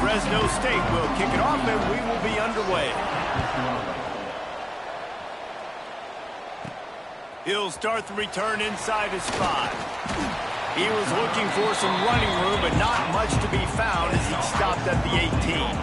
Fresno State will kick it off, and we will be underway. He'll start the return inside his 5. He was looking for some running room, but not much to be found as he stopped at the 18.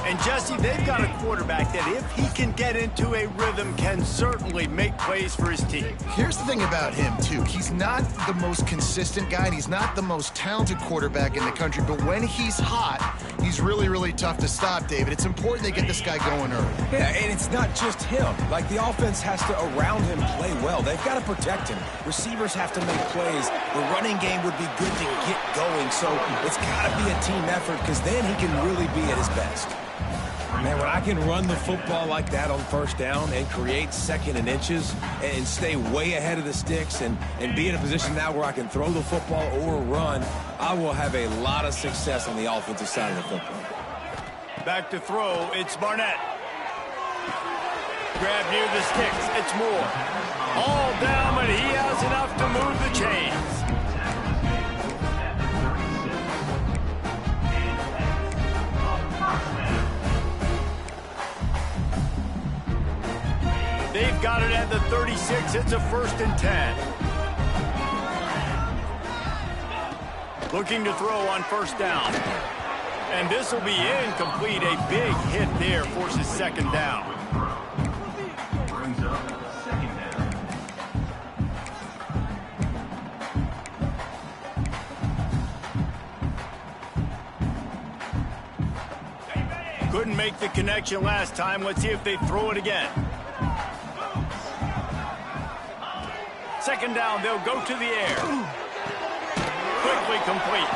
And, Jesse, they've got a quarterback that, if he can get into a rhythm, can certainly make plays for his team. Here's the thing about him, too. He's not the most consistent guy, and he's not the most talented quarterback in the country. But when he's hot, he's really, really tough to stop, David. It's important they get this guy going early. Yeah, and it's not just him. Like, the offense has to, around him, play well. They've got to protect him. Receivers have to make plays. The running game would be good to get going. So it's got to be a team effort, because then he can really be at his best. Man, when I can run the football like that on first down and create second and inches and stay way ahead of the sticks and be in a position now where I can throw the football or run, I will have a lot of success on the offensive side of the football. Back to throw, it's Barnett. Grab near the sticks, it's Moore. All down, but he has enough to move the chains. They've got it at the 36. It's a 1st and 10. Looking to throw on first down. And this will be incomplete. A big hit there forces 2nd down. Couldn't make the connection last time. Let's see if they throw it again. 2nd down, they'll go to the air. Quickly complete.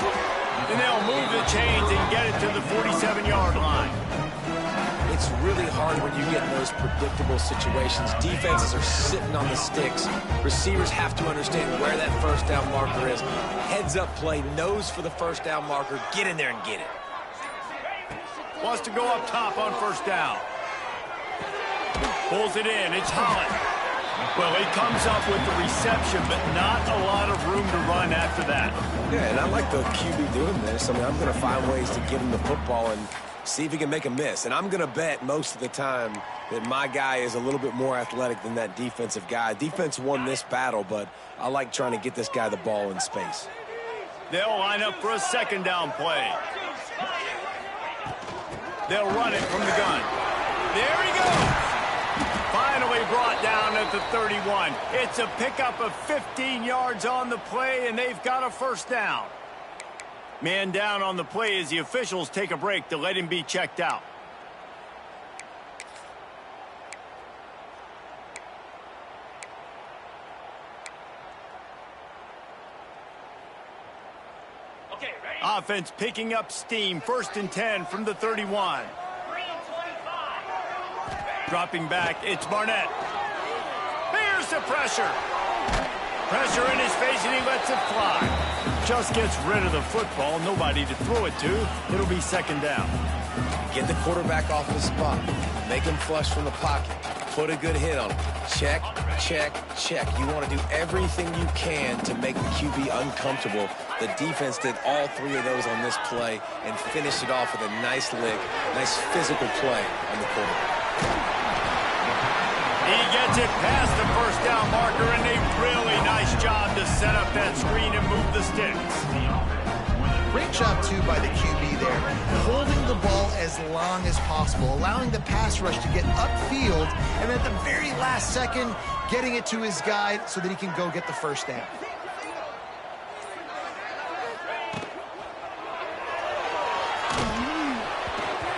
And they'll move the chains and get it to the 47-yard line. It's really hard when you get in those predictable situations. Defenses are sitting on the sticks. Receivers have to understand where that first down marker is. Heads up play, nose for the first down marker. Get in there and get it. Wants to go up top on first down. Pulls it in. It's Holland. Well, he comes up with the reception, but not a lot of room to run after that. Yeah, and I like the QB doing this. I mean, I'm going to find ways to get him the football and see if he can make a miss. And I'm going to bet most of the time that my guy is a little bit more athletic than that defensive guy. Defense won this battle, but I like trying to get this guy the ball in space. They'll line up for a 2nd down play. They'll run it from the gun. There he goes. Finally brought down at the 31. It's a pickup of 15 yards on the play, and they've got a 1st down. Man down on the play as the officials take a break to let him be checked out. Okay, ready? Offense picking up steam. 1st and 10 from the 31. Dropping back, it's Barnett. Here's the pressure. Pressure in his face, and he lets it fly. Just gets rid of the football. Nobody to throw it to. It'll be 2nd down. Get the quarterback off the spot. Make him flush from the pocket. Put a good hit on him. Check, check, check. You want to do everything you can to make the QB uncomfortable. The defense did all 3 of those on this play and finished it off with a nice lick, nice physical play on the quarterback. He gets it past the 1st down marker, and a really nice job to set up that screen and move the sticks. Great job, too, by the QB there. Holding the ball as long as possible, allowing the pass rush to get upfield, and at the very last second, getting it to his guy so that he can go get the 1st down.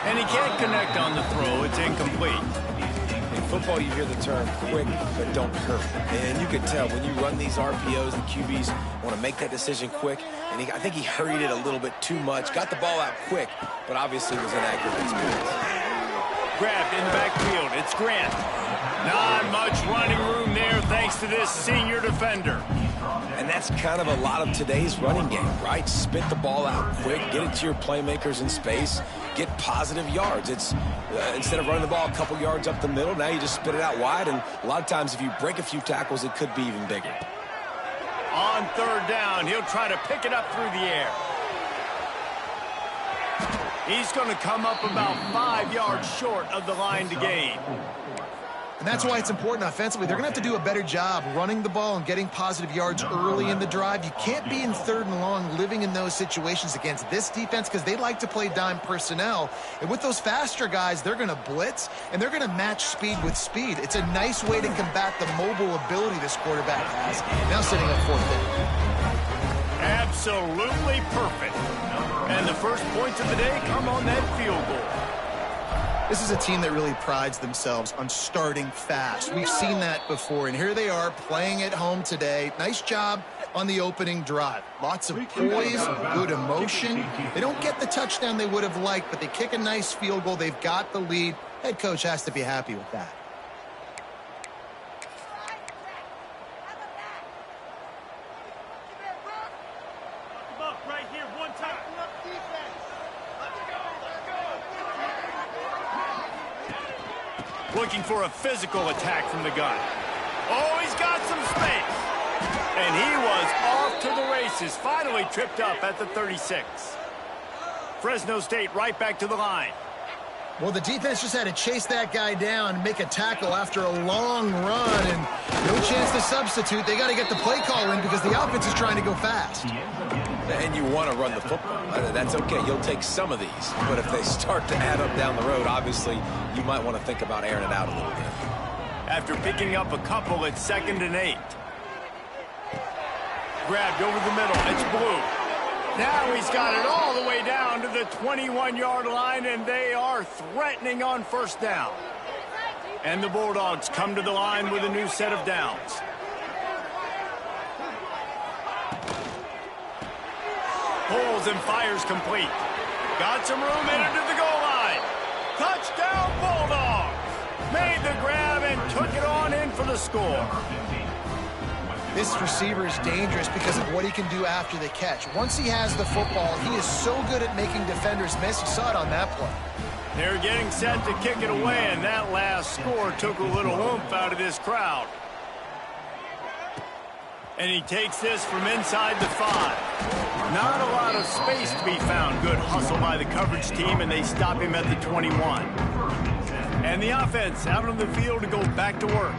And he can't connect on the throw. It's incomplete. In football, you hear the term quick, but don't hurt. And you can tell when you run these RPOs, the QBs want to make that decision quick. And I think he hurried it a little bit too much. Got the ball out quick, but obviously was inaccurate. Grabbed in the backfield. It's Grant. Not much running room there thanks to this senior defender. And that's kind of a lot of today's running game, right? Spit the ball out quick, get it to your playmakers in space, get positive yards. It's instead of running the ball a couple yards up the middle, now you just spit it out wide, and a lot of times if you break a few tackles, it could be even bigger. On 3rd down, he'll try to pick it up through the air. He's going to come up about 5 yards short of the line to gain. And that's why it's important offensively. They're going to have to do a better job running the ball and getting positive yards early in the drive. You can't be in 3rd and long living in those situations against this defense because they like to play dime personnel. And with those faster guys, they're going to blitz, and they're going to match speed with speed. It's a nice way to combat the mobile ability this quarterback has. Now sitting up 4th down. Absolutely perfect. And the first points of the day come on that field goal. This is a team that really prides themselves on starting fast. We've seen that before, and here they are playing at home today. Nice job on the opening drive. Lots of poise, good emotion. They don't get the touchdown they would have liked, but they kick a nice field goal. They've got the lead. Head coach has to be happy with that. Looking for a physical attack from the gun. Oh, he's got some space. And he was off to the races. Finally tripped up at the 36. Fresno State right back to the line. Well, the defense just had to chase that guy down and make a tackle after a long run, and no chance to substitute. They got to get the play call in because the offense is trying to go fast. And you want to run the football. That's okay. You'll take some of these. But if they start to add up down the road, obviously, you might want to think about airing it out a little bit. After picking up a couple, it's 2nd and 8. Grabbed over the middle. It's Blue. Now he's got it all the way down to the 21-yard line, and they are threatening on 1st down. And the Bulldogs come to the line with a new set of downs. Pulls and fires complete. Got some room in into the goal line. Touchdown Bulldogs! Made the grab and took it on in for the score. This receiver is dangerous because of what he can do after the catch. Once he has the football, he is so good at making defenders miss. You saw it on that play. They're getting set to kick it away, and that last score took a little oomph out of this crowd. And he takes this from inside the 5. Not a lot of space to be found. Good hustle by the coverage team, and they stop him at the 21. And the offense out on the field to go back to work.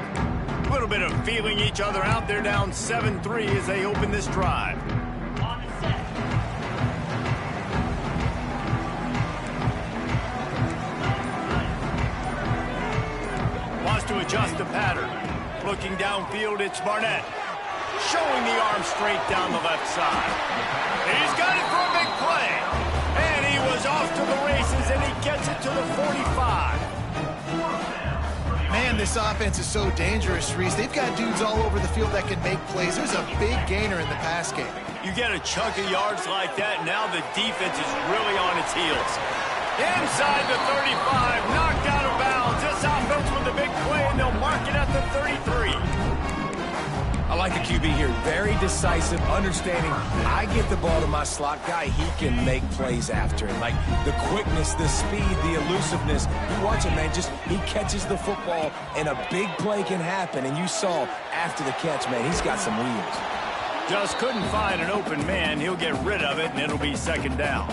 A little bit of feeling each other out. They're down 7-3 as they open this drive. Wants to adjust the pattern. Looking downfield, it's Barnett. Showing the arm straight down the left side. He's got it for a big play. And he was off to the races, and he gets it to the 45. Man, this offense is so dangerous, Reese. They've got dudes all over the field that can make plays. There's a big gainer in the pass game. You get a chunk of yards like that, now the defense is really on its heels. Inside the 35, knocked out of bounds. This offense with a big play, and they'll mark it at the 33. I like the QB here. Very decisive, understanding. I get the ball to my slot guy. He can make plays after it. Like the quickness, the speed, the elusiveness. You watch him, man. Just he catches the football, and a big play can happen. And you saw after the catch, man, he's got some wheels. Just couldn't find an open man. He'll get rid of it, and it'll be 2nd down.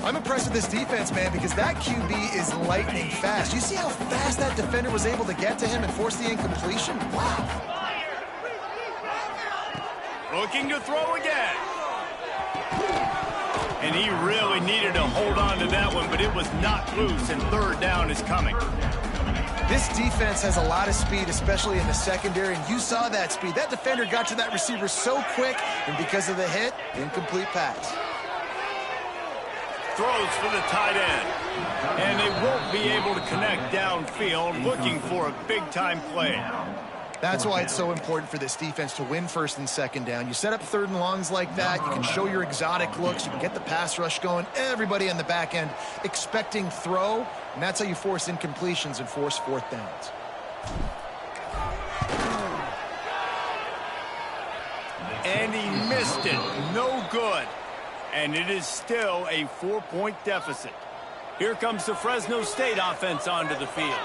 I'm impressed with this defense, man, because that QB is lightning fast. You see how fast that defender was able to get to him and force the incompletion? Wow. Looking to throw again. And he really needed to hold on to that one, but it was knocked loose, and 3rd down is coming. This defense has a lot of speed, especially in the secondary, and you saw that speed. That defender got to that receiver so quick, and because of the hit, incomplete pass. Throws for the tight end. And they won't be able to connect downfield, looking for a big-time play. That's why it's so important for this defense to win 1st and 2nd down. You set up 3rd and longs like that, you can show your exotic looks, you can get the pass rush going, everybody on the back end expecting throw, and that's how you force incompletions and force 4th downs. And he missed it. No good. And it is still a 4-point deficit. Here comes the Fresno State offense onto the field.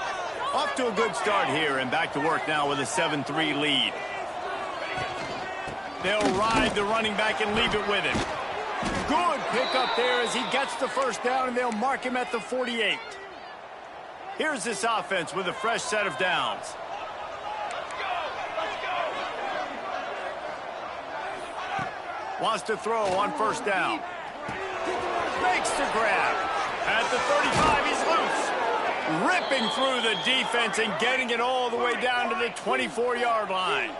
Off to a good start here, and back to work now with a 7-3 lead. They'll ride the running back and leave it with him. Good pickup there as he gets the first down, and they'll mark him at the 48. Here's this offense with a fresh set of downs. Wants to throw on first down. Makes the grab. At the 35, he's loose. Ripping through the defense and getting it all the way down to the 24-yard line.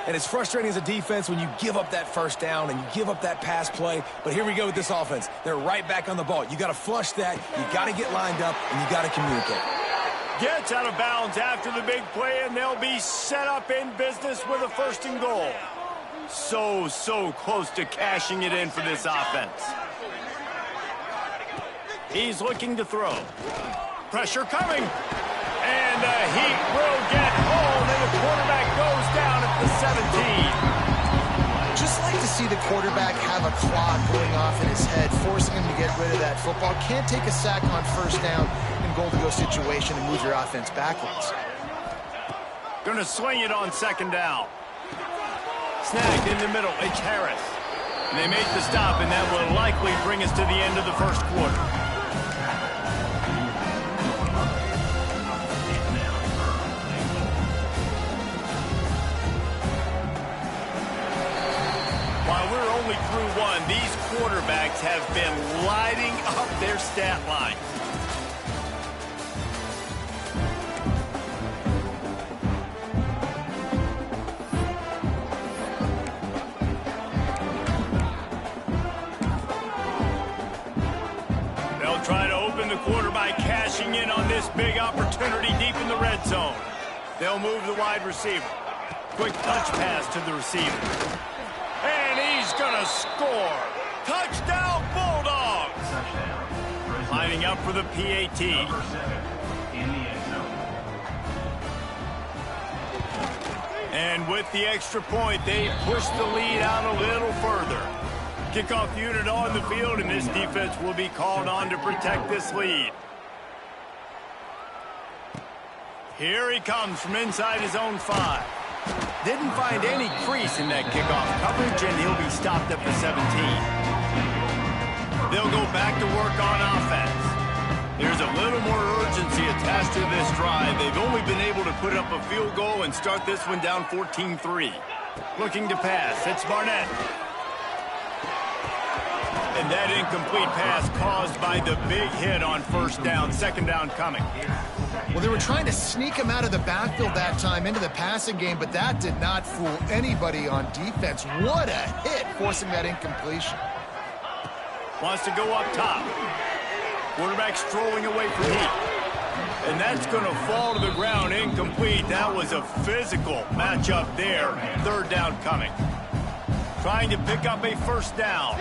And it's frustrating as a defense when you give up that first down and you give up that pass play. But here we go with this offense. They're right back on the ball. You got to flush that. You got to get lined up, and you got to communicate. Gets out of bounds after the big play, and they'll be set up in business with a first and goal. So close to cashing it in for this offense. He's looking to throw. Pressure coming. And the Heat will get home, and the quarterback goes down at the 17. Just like to see the quarterback have a clock going off in his head, forcing him to get rid of that football. Can't take a sack on first down in goal-to-go situation and move your offense backwards. Gonna swing it on second down. Snagged in the middle, it's Harris. And they make the stop, and that will likely bring us to the end of the first quarter. While we're only through one, these quarterbacks have been lighting up their stat line. They'll try to open the quarter by cashing in on this big opportunity deep in the red zone. They'll move the wide receiver. Quick touch pass to the receiver. And he's gonna score. Touchdown, Bulldogs! Lining up for the PAT. And with the extra point, they push the lead out a little further. Kickoff unit on the field, and this defense will be called on to protect this lead. Here he comes from inside his own 5. Didn't find any crease in that kickoff coverage, and he'll be stopped at the 17. They'll go back to work on offense. There's a little more urgency attached to this drive. They've only been able to put up a field goal and start this one down 14-3. Looking to pass, it's Barnett. And that incomplete pass caused by the big hit on first down, second down coming. Well, they were trying to sneak him out of the backfield that time into the passing game, but that did not fool anybody on defense. What a hit, forcing that incompletion. Wants to go up top. Quarterback strolling away from Heat. And that's going to fall to the ground incomplete. That was a physical matchup there. Third down coming. Trying to pick up a first down.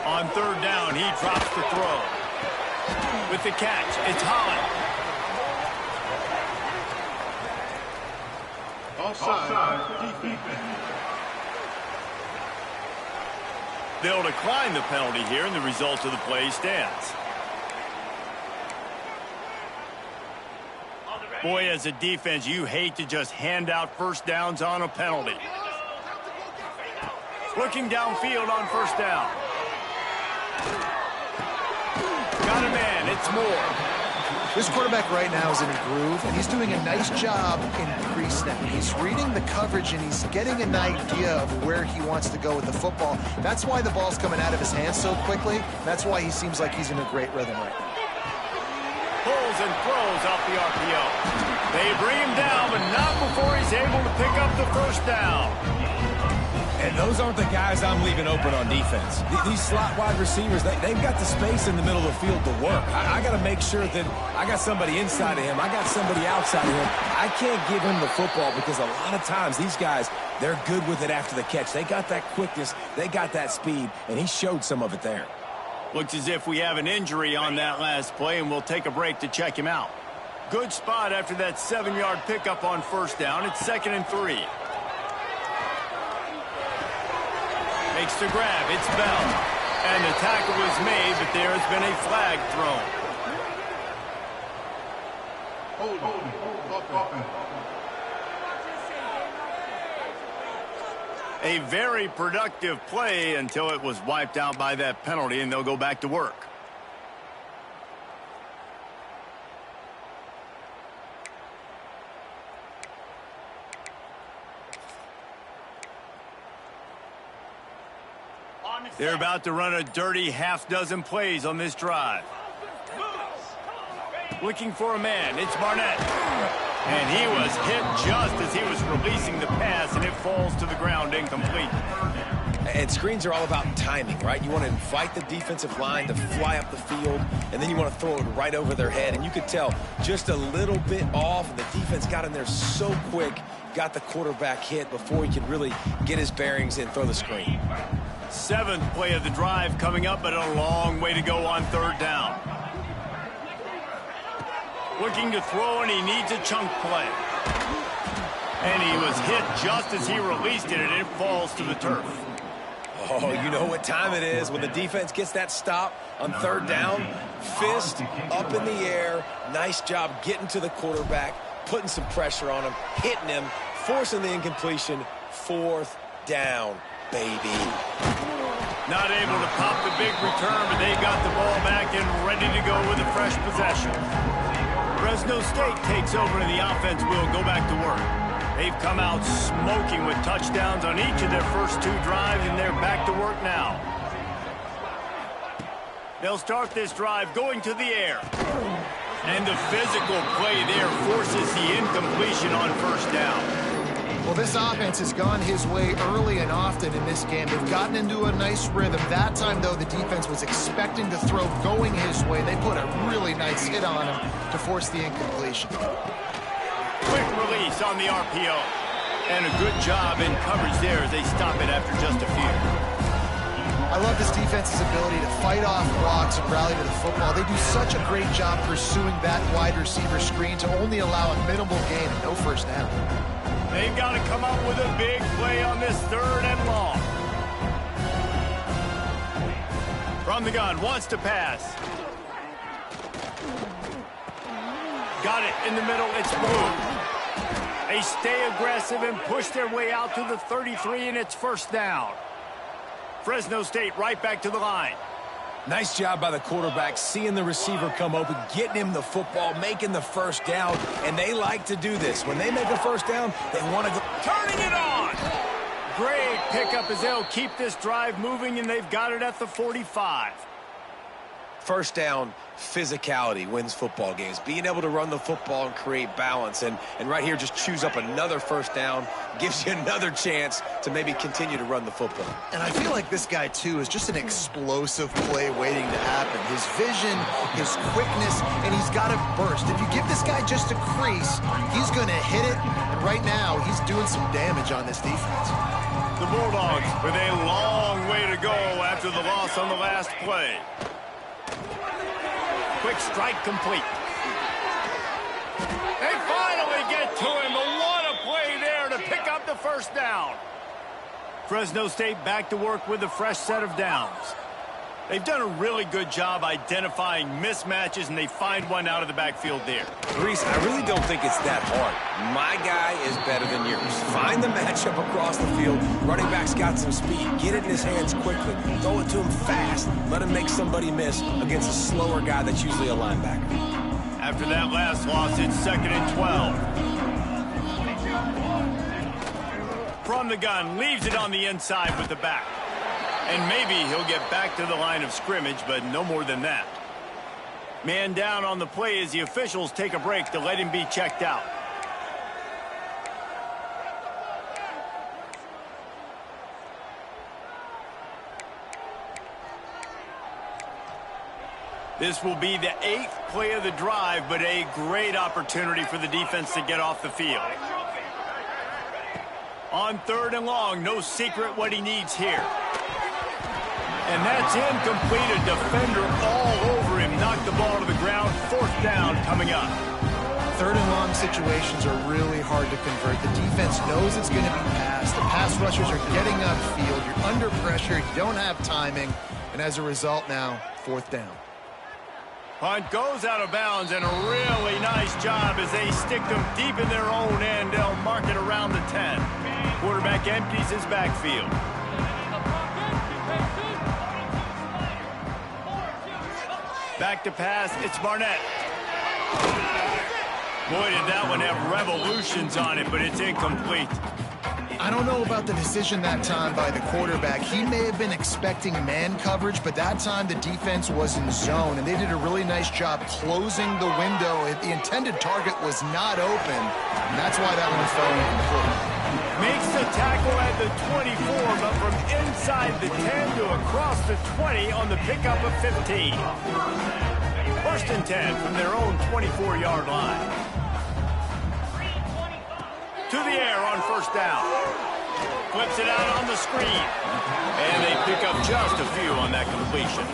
On third down, he drops the throw. With the catch, it's Holland. Offside. Defense. They'll decline the penalty here, and the result of the play stands. Boy, as a defense, you hate to just hand out first downs on a penalty. Looking downfield on first down. Got a man, it's Moore. This quarterback right now is in a groove, and he's doing a nice job in pre-snap. He's reading the coverage, and he's getting an idea of where he wants to go with the football. That's why the ball's coming out of his hands so quickly. That's why he seems like he's in a great rhythm right now. Pulls and throws off the RPO. They bring him down, but not before he's able to pick up the first down. And those aren't the guys I'm leaving open on defense. These slot wide receivers, they've got the space in the middle of the field to work. I got to make sure that I got somebody inside of him. I got somebody outside of him. I can't give him the football because a lot of times these guys, they're good with it after the catch. They got that quickness. They got that speed, and he showed some of it there. Looks as if we have an injury on that last play, and we'll take a break to check him out. Good spot after that 7-yard pickup on first down. It's 2nd and 3. Makes the grab. It's Bell. And the tackle was made, but there has been a flag thrown. A very productive play until it was wiped out by that penalty, and they'll go back to work. They're about to run a dirty half-dozen plays on this drive. Looking for a man, it's Barnett. And he was hit just as he was releasing the pass, and it falls to the ground incomplete. And screens are all about timing, right? You want to invite the defensive line to fly up the field, and then you want to throw it right over their head. And you could tell just a little bit off, and the defense got in there so quick, got the quarterback hit before he could really get his bearings and throw the screen. 7th play of the drive coming up, but a long way to go on 3rd down. Looking to throw, and he needs a chunk play. And he was hit just as he released it, and it falls to the turf. Oh, you know what time it is when the defense gets that stop on 3rd down. Fist up in the air. Nice job getting to the quarterback, putting some pressure on him, hitting him, forcing the incompletion. 4th down, baby. Not able to pop the big return, but they got the ball back and ready to go with a fresh possession. Fresno State takes over, and the offense will go back to work. They've come out smoking with touchdowns on each of their first 2 drives, and they're back to work now. They'll start this drive going to the air. And the physical play there forces the incompletion on 1st down. Well, this offense has gone his way early and often in this game. They've gotten into a nice rhythm. That time, though, the defense was expecting to throw going his way. They put a really nice hit on him to force the incompletion. Quick release on the RPO. And a good job in coverage there as they stop it after just a few. I love this defense's ability to fight off blocks and rally to the football. They do such a great job pursuing that wide receiver screen to only allow a minimal gain and no 1st down. They've got to come up with a big play on this 3rd and long. From the gun, wants to pass. Got it in the middle, it's Blue. They stay aggressive and push their way out to the 33, and it's 1st down. Fresno State right back to the line. Nice job by the quarterback, seeing the receiver come open, getting him the football, making the 1st down, and they like to do this. When they make a 1st down, they want to go. Turning it on! Great pickup as they'll keep this drive moving, and they've got it at the 45. 1st down, physicality wins football games. Being able to run the football and create balance. And right here, just choose up another 1st down, gives you another chance to maybe continue to run the football. And I feel like this guy, too, is just an explosive play waiting to happen. His vision, his quickness, and he's got to burst. If you give this guy just a crease, he's going to hit it. And right now, he's doing some damage on this defense. The Bulldogs with a long way to go after the loss on the last play. Quick strike complete. They finally get to him, but what a play there to pick up the 1st down. Fresno State back to work with a fresh set of downs. They've done a really good job identifying mismatches, and they find one out of the backfield there. Reese, I really don't think it's that hard. My guy is better than yours. Find the matchup across the field. Running back's got some speed. Get it in his hands quickly. Throw it to him fast. Let him make somebody miss against a slower guy that's usually a linebacker. After that last loss, it's 2nd and 12. From the gun, leaves it on the inside with the back. And maybe he'll get back to the line of scrimmage, but no more than that. Man down on the play as the officials take a break to let him be checked out. This will be the 8th play of the drive, but a great opportunity for the defense to get off the field. On 3rd and long, no secret what he needs here. And that's incomplete. A defender all over him. Knocked the ball to the ground. 4th down coming up. 3rd and long situations are really hard to convert. The defense knows it's going to be passed. The pass rushers are getting upfield. You're under pressure. You don't have timing. And as a result now, 4th down. Punt goes out of bounds, and a really nice job as they stick them deep in their own end. They'll mark it around the 10. Quarterback quarterback empties his backfield. Back to pass, it's Barnett. Boy, did that one have revolutions on it, but it's incomplete. I don't know about the decision that time by the quarterback. He may have been expecting man coverage, but that time the defense was in zone, and they did a really nice job closing the window. The intended target was not open, and that's why that one fell incomplete. Makes the tackle at the 24, but from inside the 10 to across the 20 on the pickup of 15. First and 10 from their own 24-yard line. To the air on first down. Flips it out on the screen. And they pick up just a few on that completion.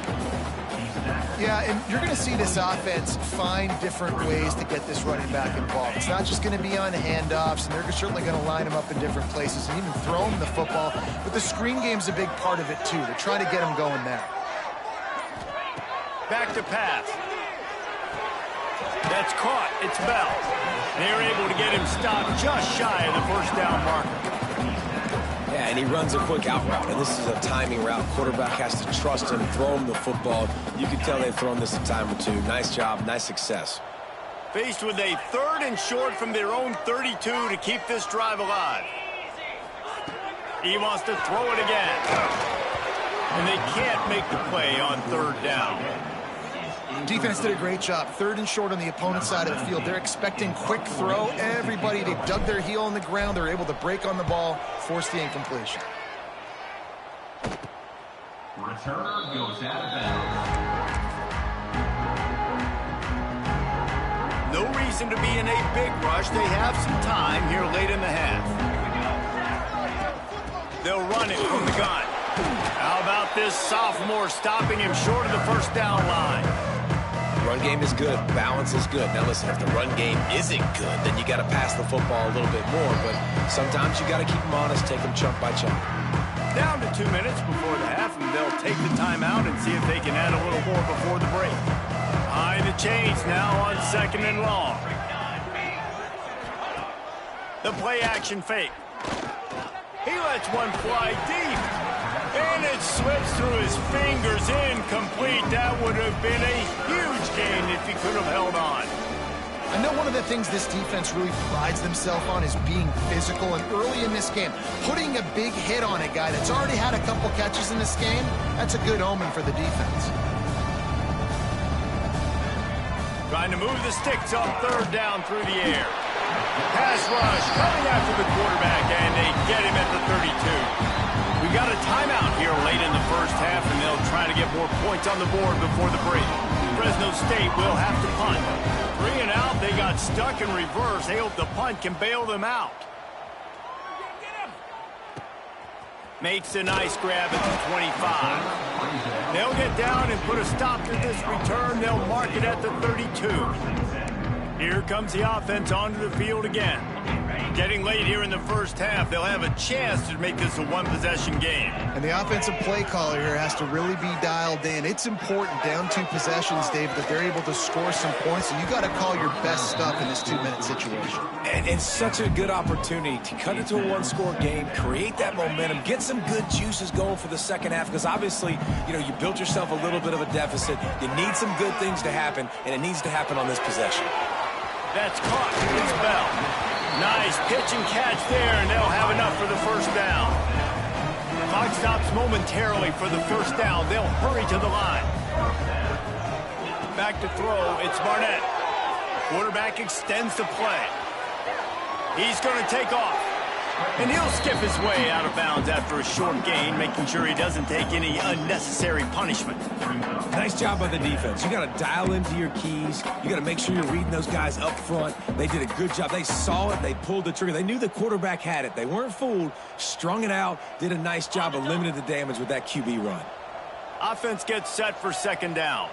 Yeah, and you're going to see this offense find different ways to get this running back involved. It's not just going to be on handoffs, and they're certainly going to line him up in different places and even throw him the football. But the screen game's a big part of it, too. They're trying to get him going there. Back to pass. That's caught. It's Bell. They're able to get him stopped just shy of the first down marker. Yeah, and he runs a quick out route, and this is a timing route. Quarterback has to trust him, throw him the football. You can tell they've thrown this a time or two. Nice job, nice success. Faced with a 3rd and short from their own 32 to keep this drive alive. He wants to throw it again. And they can't make the play on 3rd down. Defense did a great job. 3rd and short on the opponent's side of the field. They're expecting quick throw. Everybody, they dug their heel on the ground. They're able to break on the ball, force the incompletion. Returner goes out of bounds. No reason to be in a big rush. They have some time here late in the half. They'll run it from the gun. How about this sophomore stopping him short of the first down line? Run game is good. Balance is good. Now listen, if the run game isn't good, then you got to pass the football a little bit more. But sometimes you got to keep them honest, take them chunk by chunk. Down to 2 minutes before the half, and they'll take the timeout and see if they can add a little more before the break. Behind the chains now on 2nd and long. The play action fake. He lets one fly deep. And it slips through his fingers, incomplete. That would have been a huge gain if he could have held on. I know one of the things this defense really prides themselves on is being physical. And early in this game, putting a big hit on a guy that's already had a couple catches in this game, that's a good omen for the defense. Trying to move the sticks on 3rd down through the air. Pass rush coming after the quarterback, and they get him at the 32. We got a timeout here late in the first half, and they'll try to get more points on the board before the break. Fresno State will have to punt. 3 and out, they got stuck in reverse. They hope the punt can bail them out. Makes a nice grab at the 25. They'll get down and put a stop to this return. They'll mark it at the 32. Here comes the offense onto the field again. Getting late here in the first half, they'll have a chance to make this a one-possession game. And the offensive play caller here has to really be dialed in. It's important down 2 possessions, Dave, that they're able to score some points, and you got to call your best stuff in this 2-minute situation. And it's such a good opportunity to cut into a 1-score game, create that momentum, get some good juices going for the second half, because obviously, you know, you built yourself a little bit of a deficit. You need some good things to happen, and it needs to happen on this possession. That's caught. It's Bell. Nice pitch and catch there, and they'll have enough for the first down. Clock stops momentarily for the first down. They'll hurry to the line. Back to throw. It's Barnett. Quarterback extends the play. He's going to take off. And he'll skip his way out of bounds after a short gain, making sure he doesn't take any unnecessary punishment. Nice job by the defense. You got to dial into your keys. You got to make sure you're reading those guys up front. They did a good job. They saw it. They pulled the trigger. They knew the quarterback had it. They weren't fooled. Strung it out. Did a nice job of limiting the damage with that QB run. Offense gets set for 2nd down.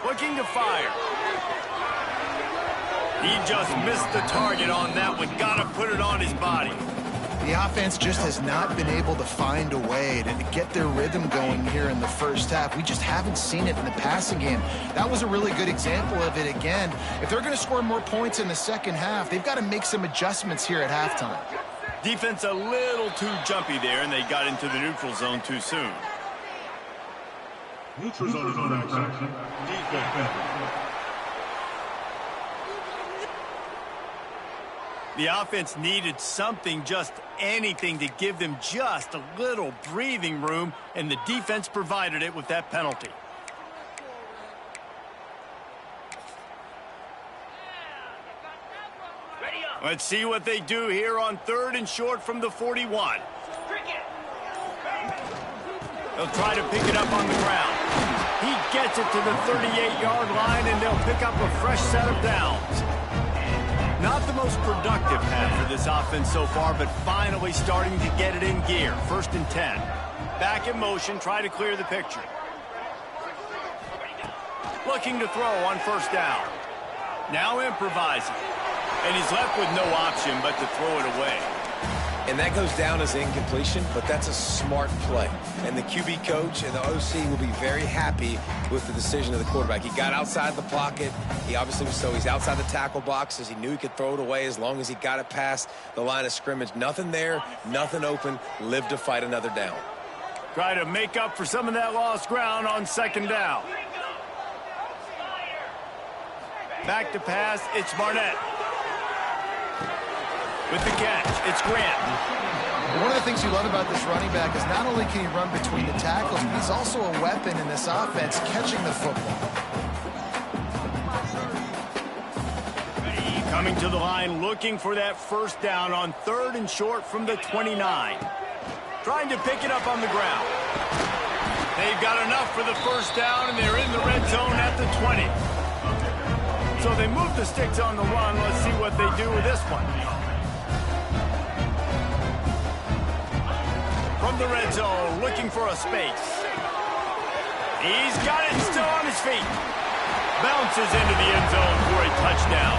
Looking to fire. He just missed the target on that one. Got to put it on his body. The offense just has not been able to find a way to get their rhythm going here in the first half. We just haven't seen it in the passing game. That was a really good example of it again. If they're going to score more points in the second half, they've got to make some adjustments here at halftime. Defense a little too jumpy there, and they got into the neutral zone too soon. Neutral zone infraction. Defense. The offense needed something, just anything, to give them just a little breathing room, and the defense provided it with that penalty. Let's see what they do here on 3rd and short from the 41. They'll try to pick it up on the ground. He gets it to the 38-yard line, and they'll pick up a fresh set of downs. Not the most productive half for this offense so far, but finally starting to get it in gear. 1st and 10. Back in motion, try to clear the picture. Looking to throw on 1st down. Now improvising. And he's left with no option but to throw it away. And that goes down as incompletion, but that's a smart play. And the QB coach and the OC will be very happy with the decision of the quarterback. He got outside the pocket. He obviously was he's outside the tackle boxes. He knew he could throw it away as long as he got it past the line of scrimmage. Nothing there, nothing open. Live to fight another down. Try to make up for some of that lost ground on 2nd down. Back to pass, it's Barnett. With the catch, it's Grant. One of the things you love about this running back is not only can he run between the tackles, but he's also a weapon in this offense, catching the football. Coming to the line, looking for that 1st down on 3rd and short from the 29. Trying to pick it up on the ground. They've got enough for the 1st down, and they're in the red zone at the 20. So they move the sticks on the run. Let's see what they do with this one. From the red zone, looking for a space. He's got it still on his feet. Bounces into the end zone for a touchdown.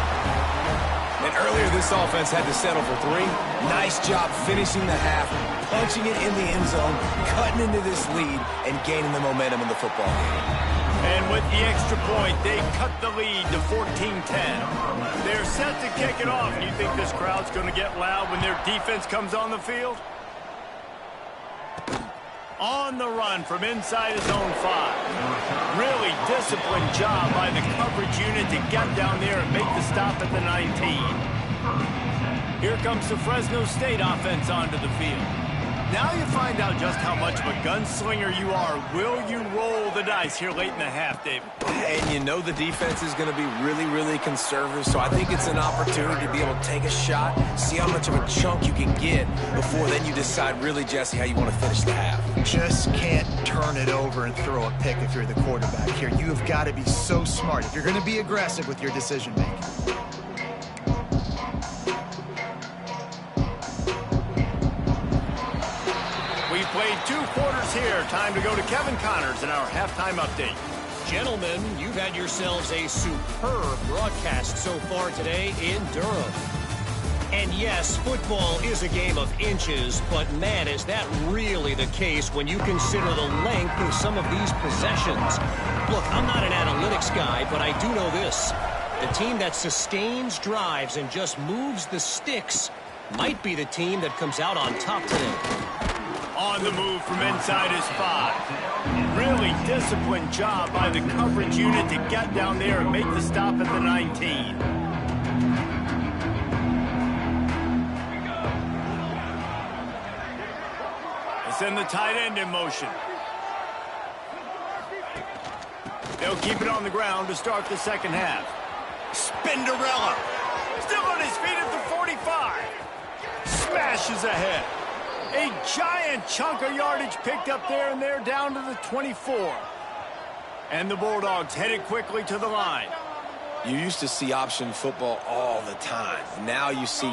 And earlier this offense had to settle for 3. Nice job finishing the half, punching it in the end zone, cutting into this lead, and gaining the momentum in the football game. And with the extra point, they cut the lead to 14-10. They're set to kick it off. You think this crowd's going to get loud when their defense comes on the field? On the run from inside his own 5. Really disciplined job by the coverage unit to get down there and make the stop at the 19. Here comes the Fresno State offense onto the field. Now you find out just how much of a gunslinger you are. Will you roll the dice here late in the half, David? And you know the defense is going to be really, really conservative, so I think it's an opportunity to be able to take a shot, see how much of a chunk you can get before then you decide really, Jesse, how you want to finish the half. Just can't turn it over and throw a pick if you're the quarterback here. You have got to be so smart if you're going to be aggressive with your decision-making. We played 2 quarters here. Time to go to Kevin Connors in our halftime update. Gentlemen, you've had yourselves a superb broadcast so far today in Durham. And yes, football is a game of inches, but man, is that really the case when you consider the length of some of these possessions. Look, I'm not an analytics guy, but I do know this. The team that sustains drives and just moves the sticks might be the team that comes out on top today. On the move from inside his 5. Really disciplined job by the coverage unit to get down there and make the stop at the 19. They send the tight end in motion. They'll keep it on the ground to start the second half. Spinderella. Still on his feet at the 45. Smashes ahead. A giant chunk of yardage picked up there, and they're down to the 24. And the Bulldogs headed quickly to the line. You used to see option football all the time. Now you see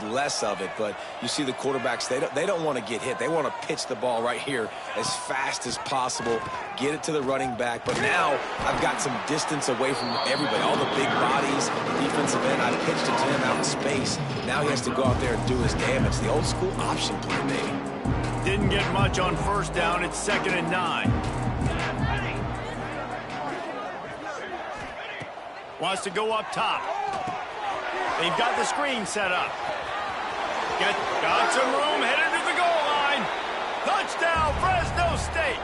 less of it, but you see the quarterbacks, they don't want to get hit. They want to pitch the ball right here as fast as possible, get it to the running back. But now I've got some distance away from everybody, all the big bodies, defensive end. I pitched it to him out in space. Now he has to go out there and do his damage. The old school option play, baby. Didn't get much on first down. It's 2nd and 9. Wants to go up top. They've got the screen set up. Got some room, headed to the goal line. Touchdown, Fresno State.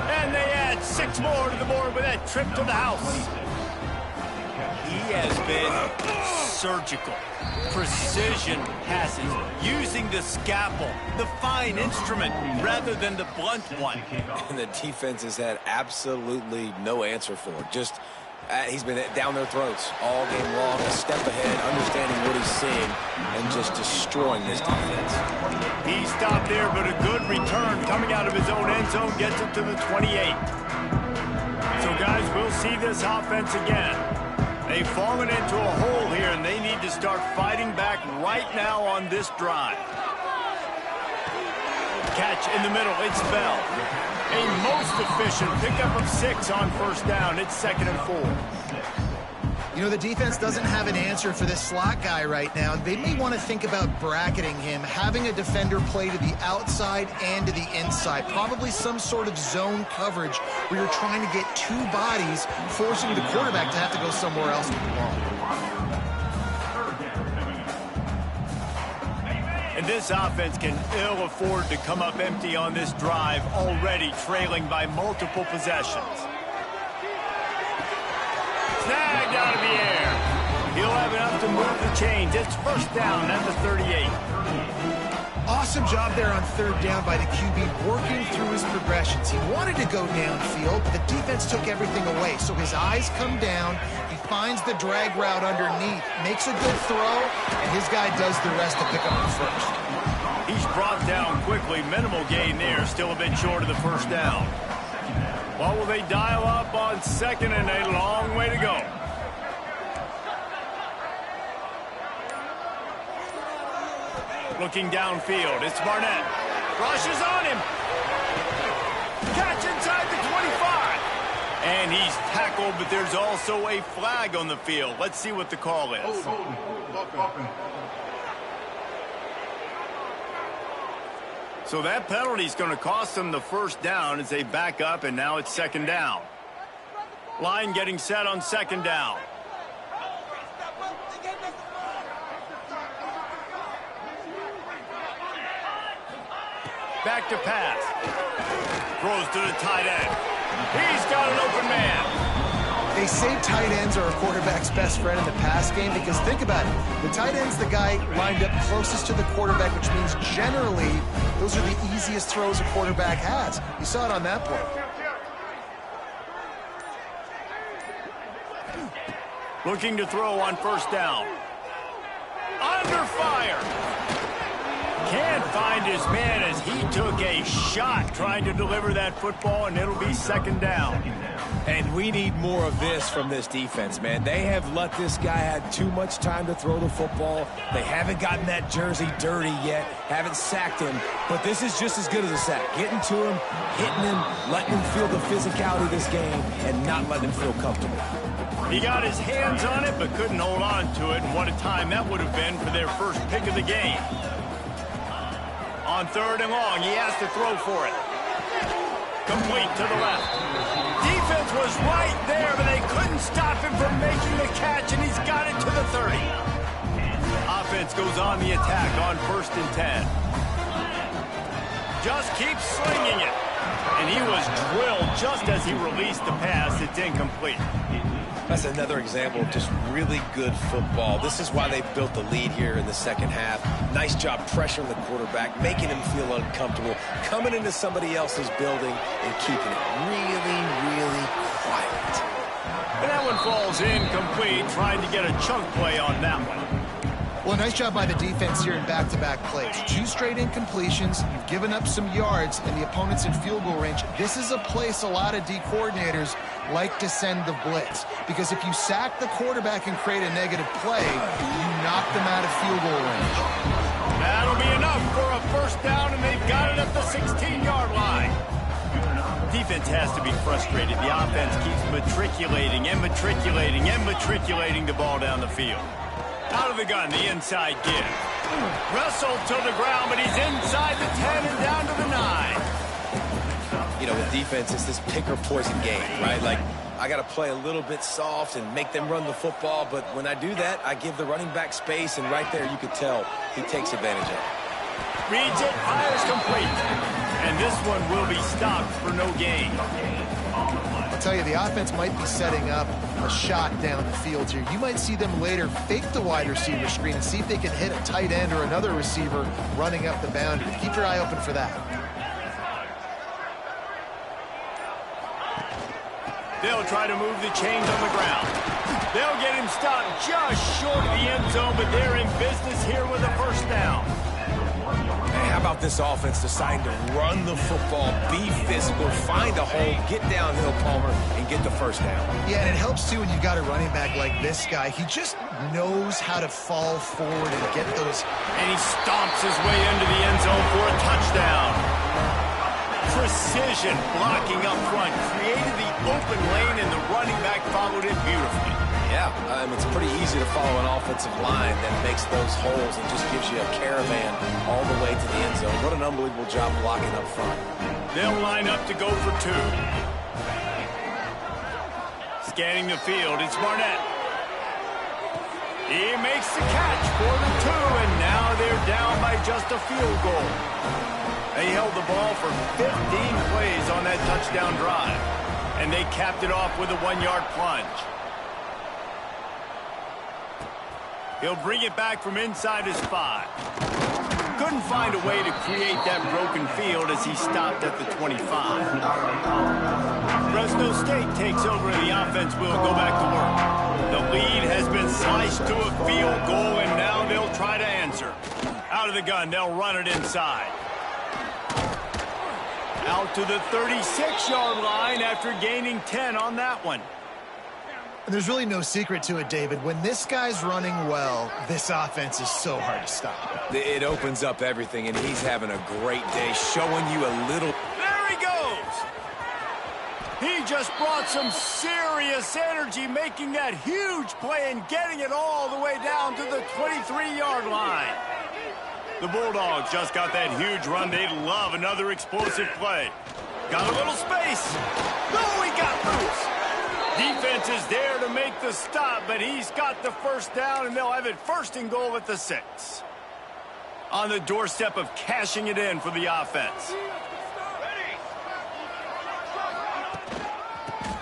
And they add 6 more to the board with that trip to the house. He has been surgical. Precision passes, using the scalpel, the fine instrument, rather than the blunt one. And the defense has had absolutely no answer for it. Just he's been down their throats all game long, a step ahead, understanding what he's seeing, and just destroying this defense. He stopped there, but a good return coming out of his own end zone gets it to the 28. So, guys, we'll see this offense again. They've fallen into a hole here, and they need to start fighting back right now on this drive. Catch in the middle, it's Bell. A most efficient pickup of 6 on first down. It's 2nd and 4. You know, the defense doesn't have an answer for this slot guy right now. They may want to think about bracketing him, having a defender play to the outside and to the inside. Probably some sort of zone coverage where you're trying to get 2 bodies, forcing the quarterback to have to go somewhere else with the ball. And this offense can ill afford to come up empty on this drive, already trailing by multiple possessions. Snagged out of the air. He'll have enough to move the chains. It's first down at the 38. Awesome job there on 3rd down by the QB, working through his progressions. He wanted to go downfield, but the defense took everything away. So his eyes come down. He finds the drag route underneath, makes a good throw, and his guy does the rest to pick up the first. He's brought down quickly. Minimal gain there. Still a bit short of the first down. What will they dial up on 2nd and a long way to go? Looking downfield, it's Barnett. Rushes on him. Catch inside the 25. And he's tackled, but there's also a flag on the field. Let's see what the call is. So that penalty is going to cost them the first down as they back up, and now it's 2nd down. Line getting set on 2nd down. Back to pass. Throws to the tight end. He's got an open man. They say tight ends are a quarterback's best friend in the pass game because think about it. The tight end's the guy lined up closest to the quarterback, which means generally those are the easiest throws a quarterback has. You saw it on that play. Looking to throw on first down. Under fire. Can't find his man as he took a shot trying to deliver that football, and it'll be 2nd down. And we need more of this from this defense, man. They have let this guy have too much time to throw the football. They haven't gotten that jersey dirty yet, haven't sacked him, but this is just as good as a sack. Getting to him, hitting him, letting him feel the physicality of this game, and not letting him feel comfortable. He got his hands on it, but couldn't hold on to it, and what a time that would have been for their first pick of the game. On 3rd and long, he has to throw for it. Complete to the left. Defense was right there, but they couldn't stop him from making the catch, and he's got it to the 30. Offense goes on the attack on 1st and 10. Just keeps slinging it. And he was drilled just as he released the pass. It's incomplete. That's another example of just really good football. This is why they built the lead here in the second half. Nice job pressuring the quarterback, making him feel uncomfortable, coming into somebody else's building and keeping it really, really quiet. And that one falls incomplete, trying to get a chunk play on that one. Well, nice job by the defense here in back-to-back plays. 2 straight incompletions, you've given up some yards, and the opponent's in field goal range. This is a place a lot of D coordinators like to send the blitz, because if you sack the quarterback and create a negative play, you knock them out of field goal range. That'll be enough for a first down, and they've got it at the 16-yard line. Defense has to be frustrated. The offense keeps matriculating and matriculating and matriculating the ball down the field. Out of the gun, the inside give. Wrestled to the ground, but he's inside the 10 and down to the 9. You know, with defense, it's this pick or poison game, right? Like, I got to play a little bit soft and make them run the football, but when I do that, I give the running back space, and right there you could tell he takes advantage of it. Reads it, fires complete. And this one will be stopped for no gain. I'll tell you, the offense might be setting up a shot down the field here. You might see them later fake the wide receiver screen and see if they can hit a tight end or another receiver running up the boundary. Keep your eye open for that. They'll try to move the chains on the ground. They'll get him stopped just short of the end zone, but they're in business here with a first down. Hey, how about this offense deciding to run the football, be physical, find a hole, get downhill, Palmer, and get the first down? Yeah, and it helps, too, when you've got a running back like this guy. He just knows how to fall forward and get those. And he stomps his way into the end zone for a touchdown. Precision blocking up front, created the open lane, and the running back followed it beautifully. Yeah, it's pretty easy to follow an offensive line that makes those holes and just gives you a caravan all the way to the end zone. What an unbelievable job blocking up front. They'll line up to go for 2. Scanning the field, it's Barnett. He makes the catch for the 2, and now they're down by just a field goal. They held the ball for 15 plays on that touchdown drive, and they capped it off with a 1-yard plunge. He'll bring it back from inside his 5. Couldn't find a way to create that broken field as he stopped at the 25. Fresno State takes over and the offense will go back to work. The lead has been sliced to a field goal, and now they'll try to answer. Out of the gun, they'll run it inside. Out to the 36-yard line after gaining 10 on that one. And there's really no secret to it, David. When this guy's running well, this offense is so hard to stop. It opens up everything, and he's having a great day, showing you a little. There he goes! He just brought some serious energy, making that huge play and getting it all the way down to the 23-yard line. The Bulldogs just got that huge run. They'd love another explosive play. Got a little space. No, he got loose. Defense is there to make the stop, but he's got the first down, and they'll have it 1st and goal at the 6. On the doorstep of cashing it in for the offense.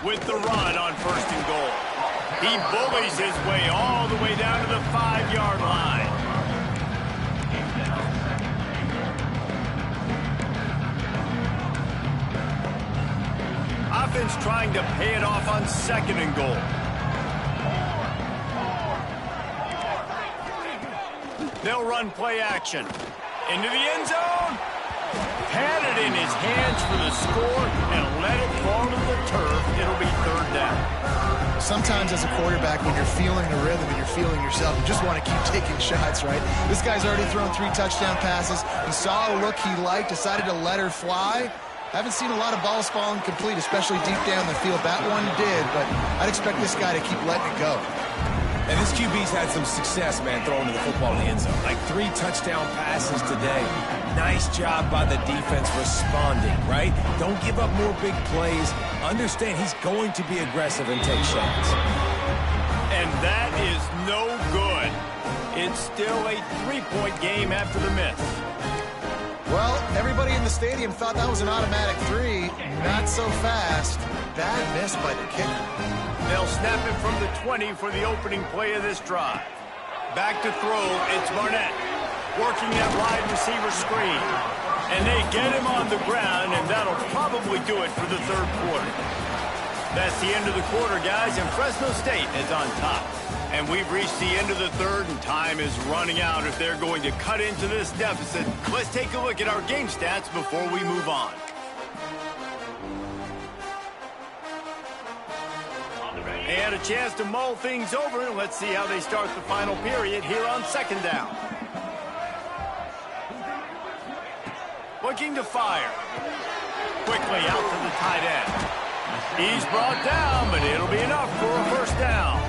With the run on 1st and goal. He bullies his way all the way down to the 5-yard line. Offense trying to pay it off on 2nd and goal. They'll run play action. Into the end zone. Had it in his hands for the score and let it fall to the turf. It'll be 3rd down. Sometimes as a quarterback, when you're feeling the rhythm and you're feeling yourself, you just want to keep taking shots, right? This guy's already thrown 3 touchdown passes. He saw a look he liked, decided to let her fly. Haven't seen a lot of balls falling complete, especially deep down the field. That one did, but I'd expect this guy to keep letting it go. And this QB's had some success, man, throwing the football in the end zone. Like 3 touchdown passes today. Nice job by the defense responding, right? Don't give up more big plays. Understand he's going to be aggressive and take shots. And that is no good. It's still a 3-point game after the miss. Well, everybody in the stadium thought that was an automatic 3. Not so fast. Bad miss by the kicker. They'll snap it from the 20 for the opening play of this drive. Back to throw, it's Barnett. Working that wide receiver screen. And they get him on the ground, and that'll probably do it for the 3rd quarter. That's the end of the quarter, guys, and Fresno State is on top. And we've reached the end of the third, and time is running out if they're going to cut into this deficit. Let's take a look at our game stats before we move on. They had a chance to mull things over. Let's see how they start the final period here on second down. Looking to fire. Quickly out to the tight end. He's brought down, but it'll be enough for a first down.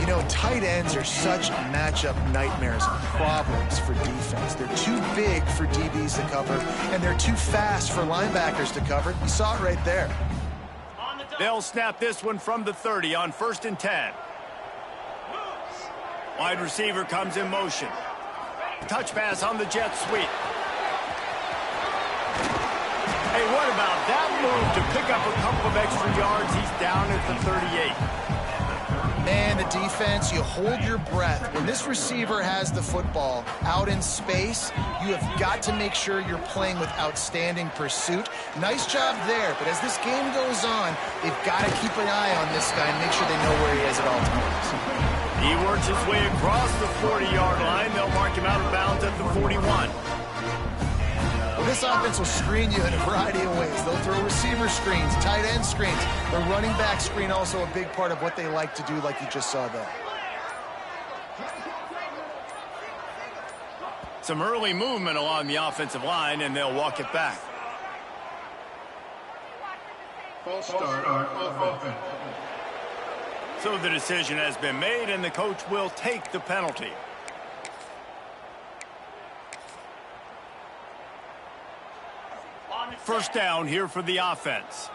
You know, tight ends are such matchup nightmares and problems for defense. They're too big for DBs to cover, and they're too fast for linebackers to cover. You saw it right there. They'll snap this one from the 30 on 1st and 10. Wide receiver comes in motion. Touch pass on the jet sweep. Hey, what about that move to pick up a couple of extra yards? He's down at the 38. Man, the defense, you hold your breath. When this receiver has the football out in space, you have got to make sure you're playing with outstanding pursuit. Nice job there, but as this game goes on, they've got to keep an eye on this guy and make sure they know where he is at all times. He works his way across the 40-yard line. They'll mark him out of bounds at the 41. Well, this offense will screen you in a variety of ways. They'll throw receiver screens, tight end screens. The running back screen also a big part of what they like to do, like you just saw there. Some early movement along the offensive line, and they'll walk it back. False start on offense. So the decision has been made, and the coach will take the penalty. First down here for the offense.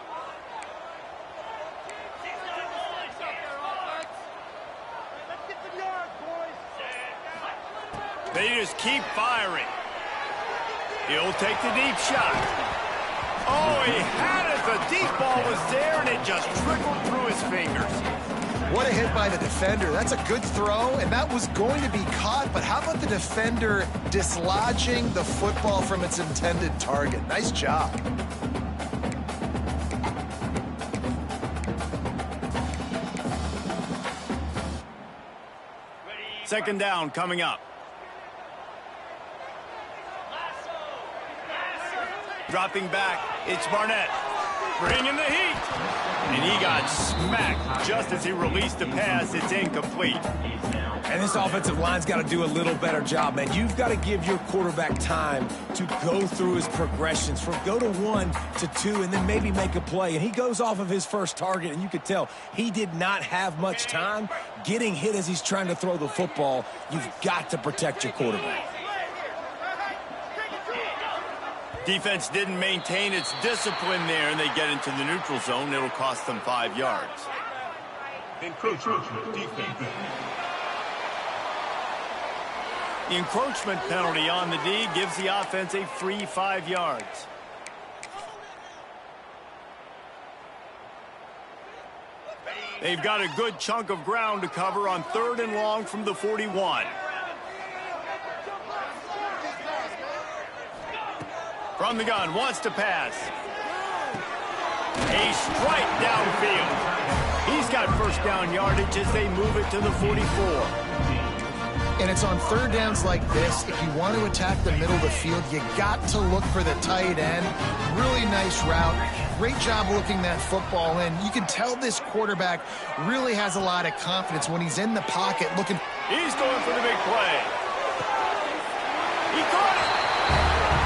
They just keep firing. He'll take the deep shot. Oh, he had it. The deep ball was there, and it just trickled through his fingers. What a hit by the defender. That's a good throw, and that was going to be caught, but how about the defender dislodging the football from its intended target? Nice job. Second down coming up. Dropping back, it's Barnett. Bringing the heat. And he got smacked just as he released the pass. It's incomplete. And this offensive line's got to do a little better job, man. You've got to give your quarterback time to go through his progressions from go to 1 to 2 and then maybe make a play. And he goes off of his first target, and you could tell he did not have much time getting hit as he's trying to throw the football. You've got to protect your quarterback. Defense didn't maintain its discipline there, and they get into the neutral zone. It'll cost them 5 yards. Encroachment defense. The encroachment penalty on the D gives the offense a free 5 yards. They've got a good chunk of ground to cover on 3rd and long from the 41. From the gun, wants to pass. A strike downfield. He's got first down yardage as they move it to the 44. And it's on third downs like this. If you want to attack the middle of the field, you got to look for the tight end. Really nice route. Great job looking that football in. You can tell this quarterback really has a lot of confidence when he's in the pocket looking. He's going for the big play. He caught it.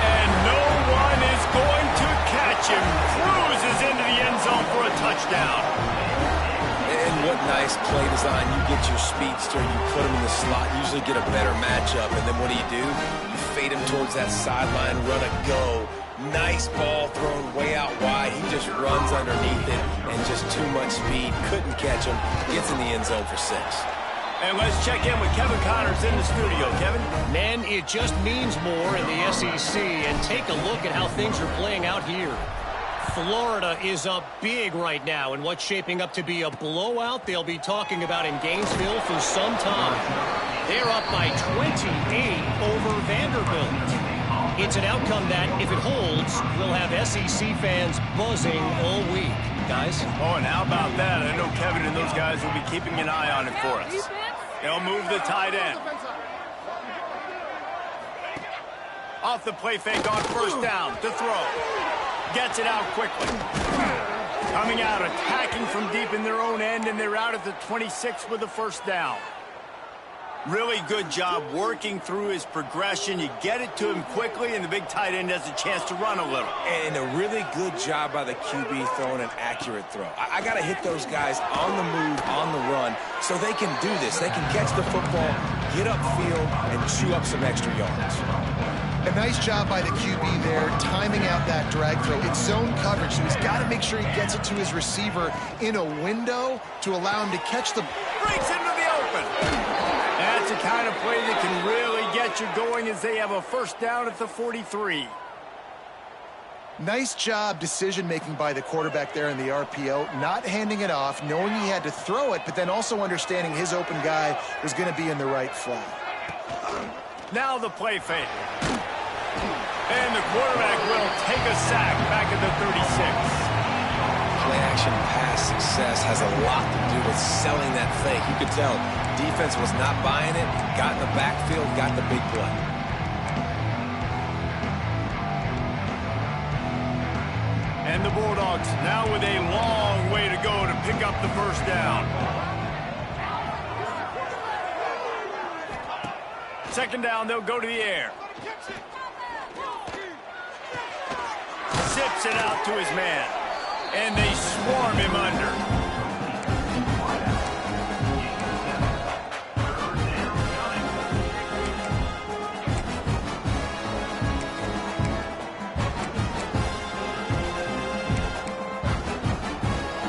And no one is going to catch him. Cruises into the end zone for a touchdown. And what nice play design. You get your speedster, you put him in the slot, usually get a better matchup, and then what do? You fade him towards that sideline, run a go. Nice ball thrown way out wide. He just runs underneath it, and just too much speed. Couldn't catch him. Gets in the end zone for 6. And let's check in with Kevin Connors in the studio. Kevin? Man, it just means more in the SEC, and take a look at how things are playing out here. Florida is up big right now in what's shaping up to be a blowout they'll be talking about in Gainesville for some time. They're up by 28 over Vanderbilt. It's an outcome that, if it holds, will have SEC fans buzzing all week. guys. Oh, and how about that? I know Kevin and those guys will be keeping an eye on it for us. They'll move the tight end. Off the play fake on first down to throw. Gets it out quickly. Coming out, attacking from deep in their own end, and they're out at the 26 with the first down. Really good job working through his progression. You get it to him quickly, and the big tight end has a chance to run a little. And a really good job by the QB throwing an accurate throw. I got to hit those guys on the move, on the run, so they can do this. They can catch the football, get upfield, and chew up some extra yards. A nice job by the QB there, timing out that drag throw. It's zone coverage, so he's got to make sure he gets it to his receiver in a window to allow him to catch the... Breaks into the open. That's the kind of play that can really get you going as they have a first down at the 43. Nice job decision-making by the quarterback there in the RPO, not handing it off, knowing he had to throw it, but then also understanding his open guy was going to be in the right flat. Now the play fake. And the quarterback will take a sack back at the 36. Play-action pass success has a lot to do with selling that fake. You could tell defense was not buying it, got in the backfield, got the big play. And the Bulldogs now with a long way to go to pick up the first down. Second down, they'll go to the air. Zips it out to his man. And they swarm him under.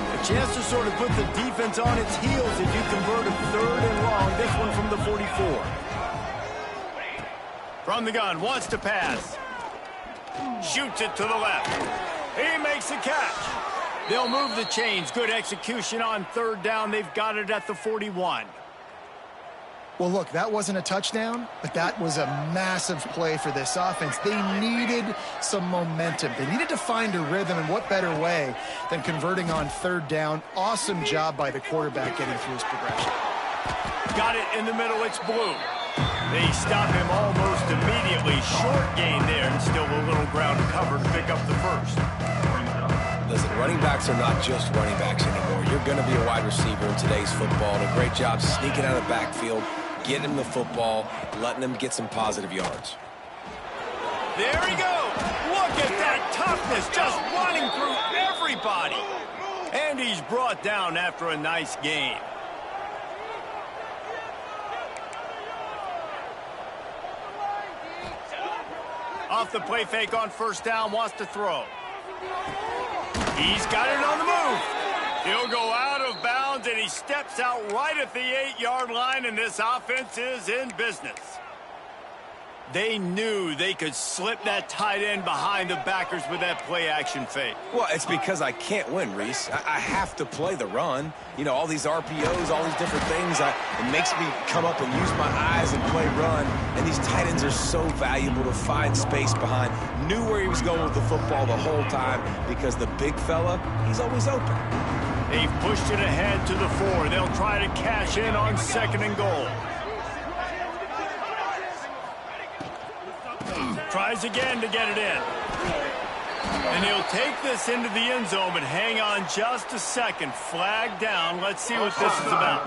A chance to sort of put the defense on its heels if you convert a third and long. This one from the 44. From the gun, wants to pass. Shoots it to the left. He makes the catch. They'll move the chains. Good execution on third down. They've got it at the 41. Well, look, that wasn't a touchdown, but that was a massive play for this offense. They needed some momentum. They needed to find a rhythm, and what better way than converting on third down. Awesome job by the quarterback getting through his progression. Got it in the middle. It's Blue. They stop him almost immediately. Short gain there, and still a little ground cover to pick up the first. Listen, running backs are not just running backs anymore. You're going to be a wide receiver in today's football. And a great job sneaking out of the backfield, getting him the football, letting him get some positive yards. There he goes. Look at that toughness, just running through everybody. And he's brought down after a nice gain. Off the play fake on first down, wants to throw. He's got it on the move. He'll go out of bounds, and he steps out right at the 8-yard line, and this offense is in business. They knew they could slip that tight end behind the backers with that play-action fake. Well, it's because I can't win, Reese. I have to play the run. You know, all these RPOs, all these different things. It makes me come up and use my eyes and play run. And these tight ends are so valuable to find space behind. Knew where he was going with the football the whole time because the big fella, he's always open. They've pushed it ahead to the 4. They'll try to cash in on second and goal. Tries again to get it in. And he'll take this into the end zone, but hang on just a second. Flag down. Let's see what this is about.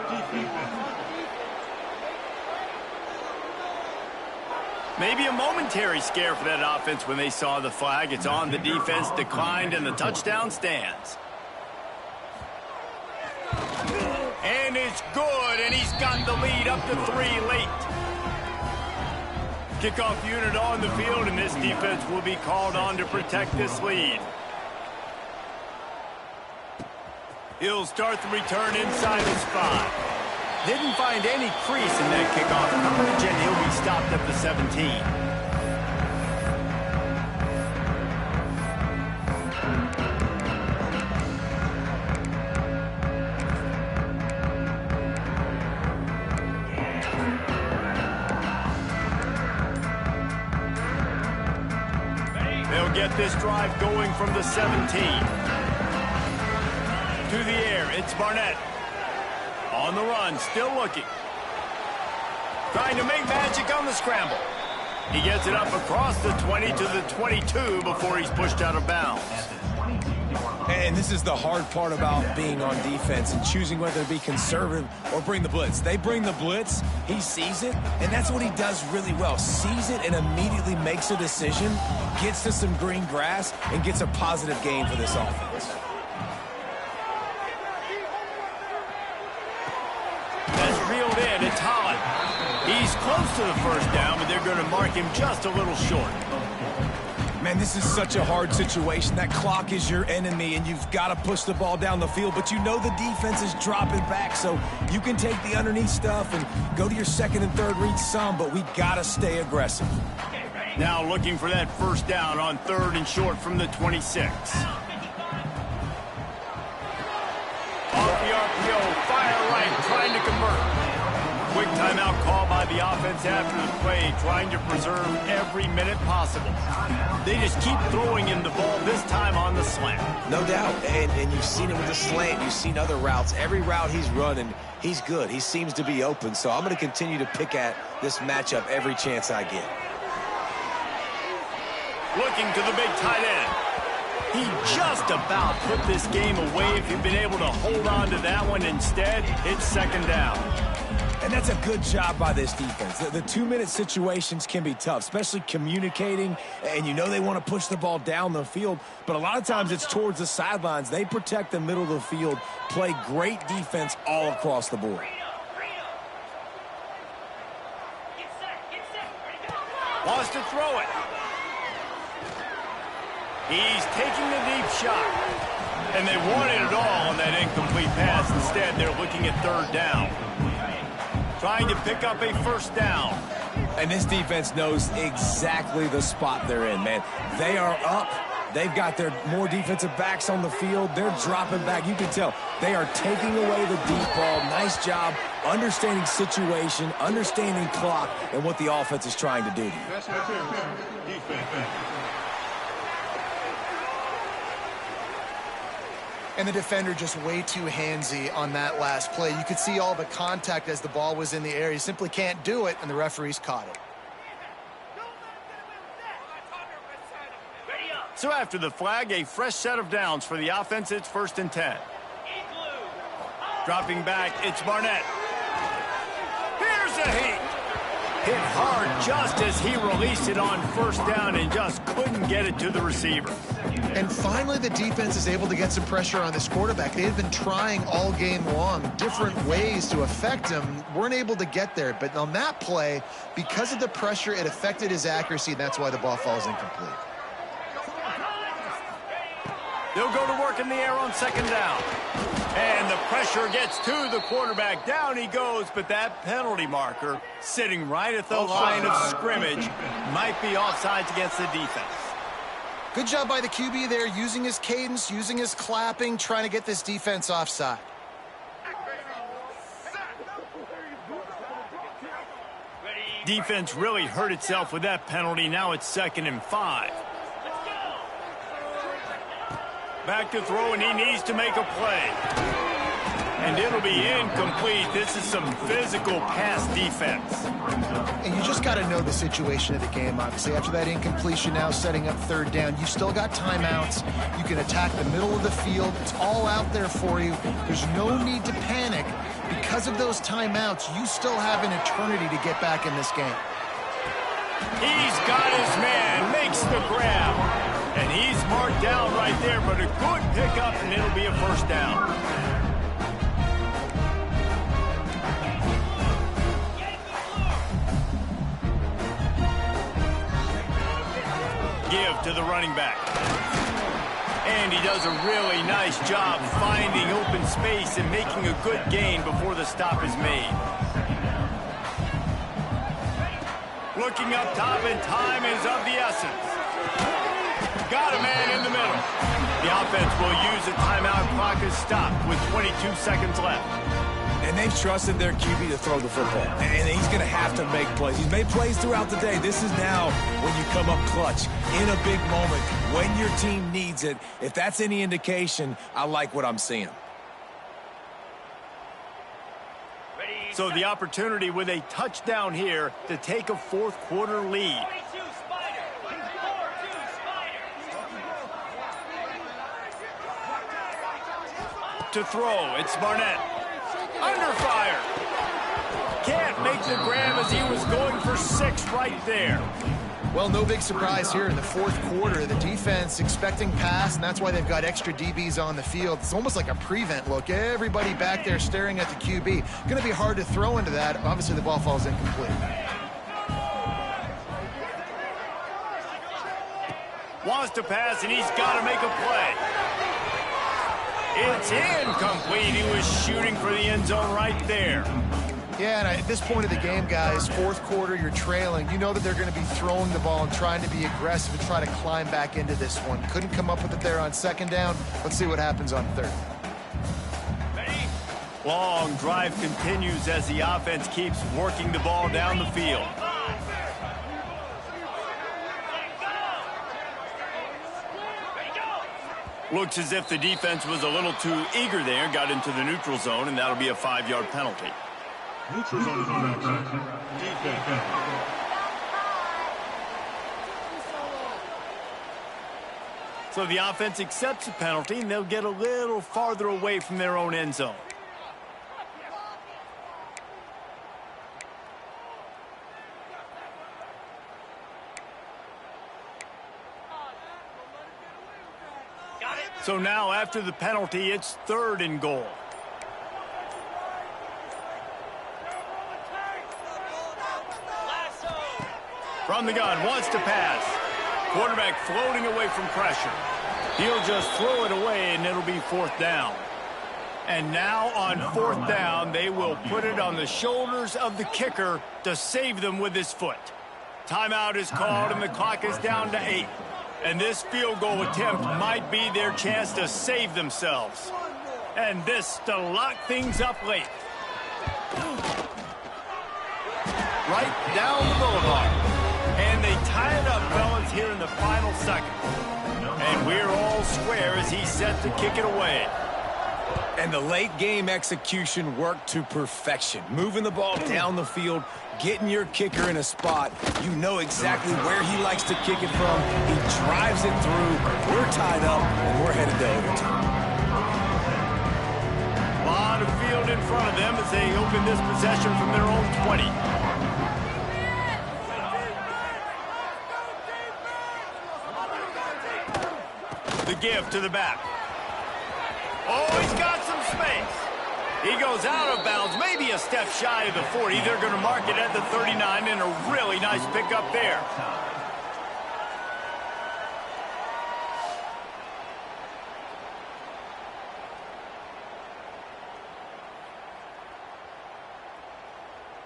Maybe a momentary scare for that offense when they saw the flag. It's on the defense, declined, and the touchdown stands. And it's good, and he's got the lead up to 3 late. Kickoff unit on the field, and this defense will be called on to protect this lead. He'll start the return inside his 5. Didn't find any crease in that kickoff coverage, and he'll be stopped at the 17. They'll get this drive going from the 17. through the air. It's Barnett. On the run, still looking. Trying to make magic on the scramble. He gets it up across the 20 to the 22 before he's pushed out of bounds. And this is the hard part about being on defense and choosing whether to be conservative or bring the blitz. They bring the blitz, he sees it, and that's what he does really well. Sees it and immediately makes a decision, gets to some green grass, and gets a positive gain for this offense. That's reeled in. It's Holland. He's close to the first down, but they're going to mark him just a little short. Man, this is such a hard situation. That clock is your enemy, and you've got to push the ball down the field, but you know the defense is dropping back, so you can take the underneath stuff and go to your second and third read some, but we got to stay aggressive. Now looking for that first down on third and short from the 26. Off the RPO, fire right, trying to convert. Quick timeout call by the offense after the play, trying to preserve every minute possible. They just keep throwing him the ball, this time on the slant. No doubt, and you've seen him with the slant. You've seen other routes. Every route he's running, he's good. He seems to be open, so I'm going to continue to pick at this matchup every chance I get. Looking to the big tight end. He just about put this game away if he'd been able to hold on to that one. Instead, it's second down. And that's a good job by this defense. The 2-minute situations can be tough, especially communicating, and you know they want to push the ball down the field, but a lot of times it's towards the sidelines. They protect the middle of the field, play great defense all across the board. Wants to throw it. He's taking the deep shot. And they wanted it all on that incomplete pass. Instead, they're looking at third down. Trying to pick up a first down. And this defense knows exactly the spot they're in, man. They are up. They've got their more defensive backs on the field. They're dropping back. You can tell they are taking away the deep ball. Nice job understanding situation, understanding clock, and what the offense is trying to do to you. And the defender just way too handsy on that last play. You could see all the contact as the ball was in the air. He simply can't do it, and the referees caught it. So after the flag, a fresh set of downs for the offense. It's 1st and 10. Dropping back, it's Barnett. Here's a heat. Hit hard just as he released it on first down and just couldn't get it to the receiver. And finally, the defense is able to get some pressure on this quarterback. They had been trying all game long different ways to affect him. Weren't able to get there. But on that play, because of the pressure, it affected his accuracy, and that's why the ball falls incomplete. They'll go to work in the air on second down. And the pressure gets to the quarterback. Down he goes, but that penalty marker sitting right at the line of scrimmage might be offsides against the defense. Good job by the QB there, using his cadence, using his clapping, trying to get this defense offside. Defense really hurt itself with that penalty. Now it's 2nd and 5. Back to throw, and he needs to make a play. And it'll be incomplete. This is some physical pass defense. And you just got to know the situation of the game, obviously. After that incompletion, now setting up third down, you still got timeouts. You can attack the middle of the field. It's all out there for you. There's no need to panic. Because of those timeouts, you still have an eternity to get back in this game. He's got his man, makes the grab. And he's marked down right there, but a good pickup, and it'll be a first down. Give to the running back. And he does a really nice job finding open space and making a good gain before the stop is made. Looking up top, and time is of the essence. Got a man in the middle. The offense will use a timeout. Clock is stopped with 22 seconds left. And they've trusted their QB to throw the football. And he's going to have to make plays. He's made plays throughout the day. This is now when you come up clutch in a big moment when your team needs it. If that's any indication, I like what I'm seeing. So the opportunity with a touchdown here to take a fourth-quarter lead. To throw, it's Barnett. Under fire. Can't make the grab as he was going for 6 right there. Well, no big surprise here in the fourth quarter. The defense expecting pass, and that's why they've got extra DBs on the field. It's almost like a prevent look. Everybody back there staring at the QB. Going to be hard to throw into that. Obviously, the ball falls incomplete. Wants to pass, and he's got to make a play. It's incomplete. He was shooting for the end zone right there. Yeah, and at this point of the game, guys, fourth quarter, you're trailing. You know that they're going to be throwing the ball and trying to be aggressive and try to climb back into this one. Couldn't come up with it there on second down. Let's see what happens on third. Ready? Long drive continues as the offense keeps working the ball down the field. Looks as if the defense was a little too eager there, got into the neutral zone, and that'll be a 5-yard penalty. Neutral zone defense. So the offense accepts the penalty, and they'll get a little farther away from their own end zone. So now after the penalty, it's 3rd and goal. From the gun, wants to pass. Quarterback floating away from pressure. He'll just throw it away, and it'll be 4th down. And now on 4th down, they will put it on the shoulders of the kicker to save them with his foot. Timeout is called, and the clock is down to 8. And this field goal attempt might be their chance to save themselves. And this to lock things up late. Right down the boulevard. And they tie it up, fellas, here in the final second. And we're all square as he's set to kick it away. And the late game execution worked to perfection. Moving the ball down the field, getting your kicker in a spot. You know exactly where he likes to kick it from. He drives it through. We're tied up, and we're headed to overtime. A lot of field in front of them as they open this possession from their own 20. The give to the back. Oh, he's got some space. He goes out of bounds, maybe a step shy of the 40. They're going to mark it at the 39, and a really nice pickup there.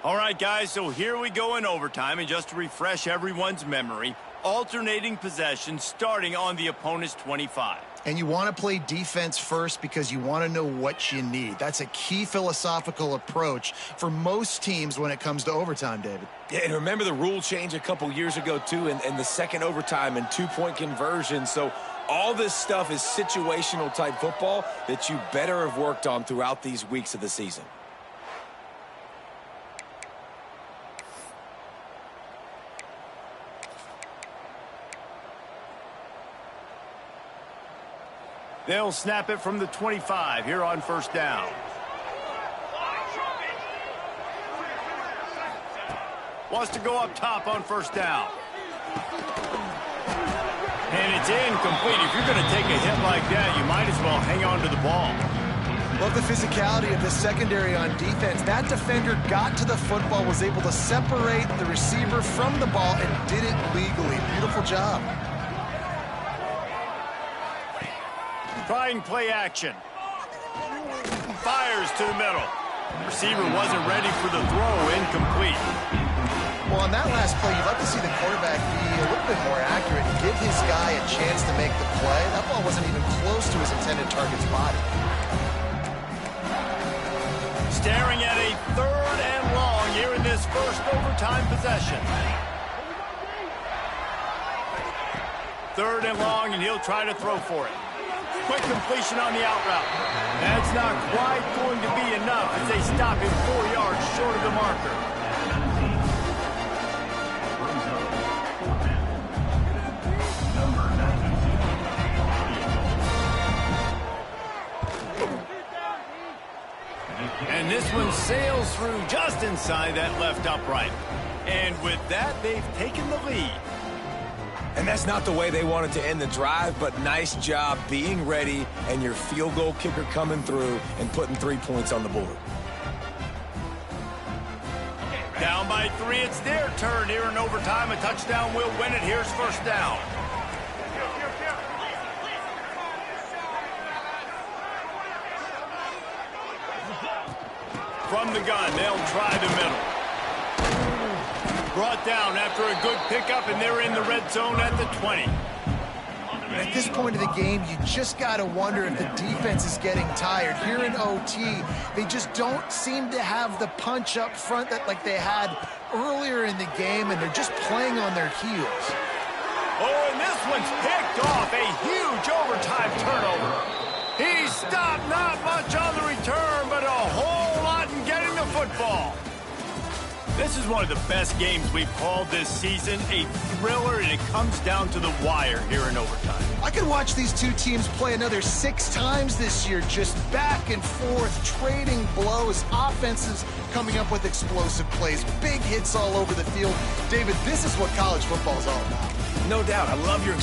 All right, guys, so here we go in overtime, and just to refresh everyone's memory, alternating possession starting on the opponent's 25. And you want to play defense first because you want to know what you need. That's a key philosophical approach for most teams when it comes to overtime, David. Yeah, and remember the rule change a couple years ago, too, and the second overtime and 2-point conversion. So all this stuff is situational type football that you better have worked on throughout these weeks of the season. They'll snap it from the 25 here on 1st down. Wants to go up top on 1st down. And it's incomplete. If you're going to take a hit like that, you might as well hang on to the ball. Love the physicality of the secondary on defense. That defender got to the football, was able to separate the receiver from the ball, and did it legally. Beautiful job. Trying play action. Fires to the middle. Receiver wasn't ready for the throw, incomplete. Well, on that last play, you'd like to see the quarterback be a little bit more accurate and give his guy a chance to make the play. That ball wasn't even close to his intended target's body. Staring at a 3rd and long here in this first overtime possession. 3rd and long, and he'll try to throw for it. Quick completion on the out route. That's not quite going to be enough as they stop him 4 yards short of the marker. And this one sails through just inside that left upright. And with that, they've taken the lead. And that's not the way they wanted to end the drive, but nice job being ready and your field goal kicker coming through and putting 3 points on the board. Down by 3, it's their turn here in overtime. A touchdown will win it. Here's first down. From the gun, they'll try the middle. Brought down after a good pickup, and they're in the red zone at the 20. At this point of the game, you just got to wonder if the defense is getting tired. Here in OT, they just don't seem to have the punch up front that like they had earlier in the game, and they're just playing on their heels. Oh, and this one's picked off. A huge overtime turnover. He stopped not much on the return, but a whole lot in getting the football. This is one of the best games we've called this season, a thriller, and it comes down to the wire here in overtime. I could watch these two teams play another 6 times this year, just back and forth, trading blows, offenses coming up with explosive plays, big hits all over the field. David, this is what college football is all about. No doubt. I love your